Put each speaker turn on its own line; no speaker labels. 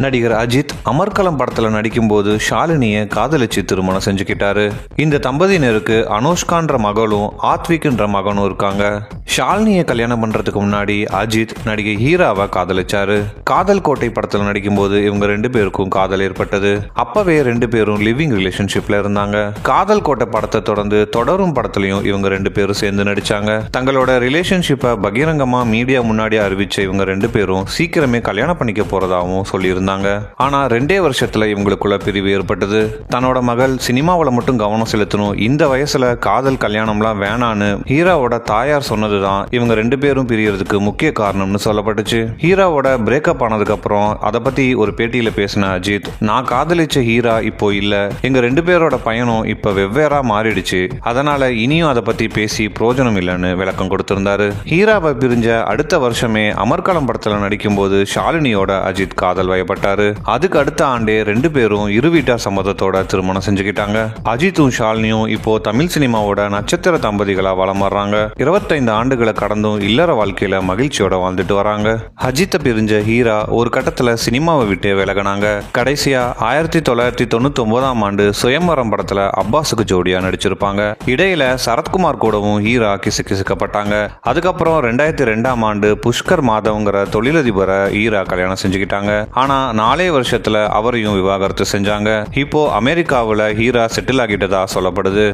நடிகர் அஜித் அமர்கலம் படத்துல நடிக்கும்போது ஷாலினியை காதலிச்சு திருமணம் செஞ்சுக்கிட்டாரு. இந்த தம்பதியினருக்கு அனுஷ்கான்ற மகளும் ஆத்விக்ன்ற மகனும் இருக்காங்க. ஷாலினியை கல்யாணம் பண்றதுக்கு முன்னாடி அஜித் நடிகை ஹீராவை காதலிச்சாரு. காதல் கோட்டை படத்துல நடிக்கும்போது இவங்க ரெண்டு பேருக்கும் காதல் ஏற்பட்டது. அப்பவே ரெண்டு பேரும் லிவிங் ரிலேஷன்ஷிப்ல இருந்தாங்க. காதல் கோட்டை படத்தை தொடர்ந்து தொடரும் படத்துலயும் இவங்க ரெண்டு பேரும் சேர்ந்து நடிச்சாங்க. தங்களோட ரிலேஷன்ஷிப்பை பகிரங்கமா மீடியா முன்னாடி அறிவிச்ச இவங்க ரெண்டு பேரும் சீக்கிரமே கல்யாணம் பண்ணிக்க போறதாகவும் சொல்லியிருந்தாங்க. ஆனா 2 வருஷத்துல இவங்களுக்குள்ள பிரிவு ஏற்பட்டது. தன்னோட மகள் சினிமாவில் மட்டும் கவனம் செலுத்தணும், இந்த வயசுல காதல் கல்யாணம்லாம் வேணான்னு ஹீராவோட தாயார் சொன்னதுதான் இவங்க ரெண்டு பேரும் பிரியறதுக்கு முக்கிய காரணம்னு சொல்லப்பட்டுச்சு. ஹீராவோட பிரேக்கப் ஆனதுக்கு அப்புறம் அதை பத்தி ஒரு பேட்டியில பேசின அஜித், நான் காதலிச்ச ஹீரா இப்போ இல்ல, எங்க ரெண்டு பேரோட பயணம் இப்ப வெவ்வேறா மாறிடுச்சு, அதனால இனியும் அதை பத்தி பேசி பிரயோஜனம் இல்லைன்னு விளக்கம் கொடுத்திருந்தாரு. ஹீராவை பிரிஞ்ச அடுத்த வருஷமே அமர்கலம் படத்துல நடிக்கும் போது ஷாலினியோட அஜித் காதல் வயப்பட்டாரு. அதுக்கு அடுத்த ஆண்டே ரெண்டு பேரும் இருவீட்டார் சம்மதத்தோட திருமணம் செஞ்சுக்கிட்டாங்க. அஜித்தும் ஷாலினியும் இப்போ தமிழ் சினிமாவோட நட்சத்திர தம்பதிகளா வலம் வர்றாங்க. 25 ஆண்டுகளை கடந்தும் இல்லற வாழ்க்கையில மகிழ்ச்சியோட வாழ்ந்துட்டு வராங்க. அஜித்தை பிரிஞ்ச ஹீரா ஒரு கட்டத்துல சினிமாவை விட்டு விலகினாங்க. கடைசியா 1999ஆம் ஆண்டு சுயம்பரம் படத்துல அப்பாஸுக்கு ஜோடியா நடிச்சிருப்பாங்க. இடையில சரத்குமார் கூடவும் ஹீரா கிசுக்கப்பட்டாங்க. அதுக்கப்புறம் 2002ஆம் ஆண்டு புஷ்கர் மாதவ்ங்கிற தொழிலதிபரை ஹீரா கல்யாணம் செஞ்சுக்கிட்டாங்க. ஆனா 4 வருஷத்துல அவரையும் விவாகரத்து செஞ்சாங்க. இப்போ அமெரிக்காவில் ஹீரா செட்டில் ஆகிட்டதா சொல்லப்படுது.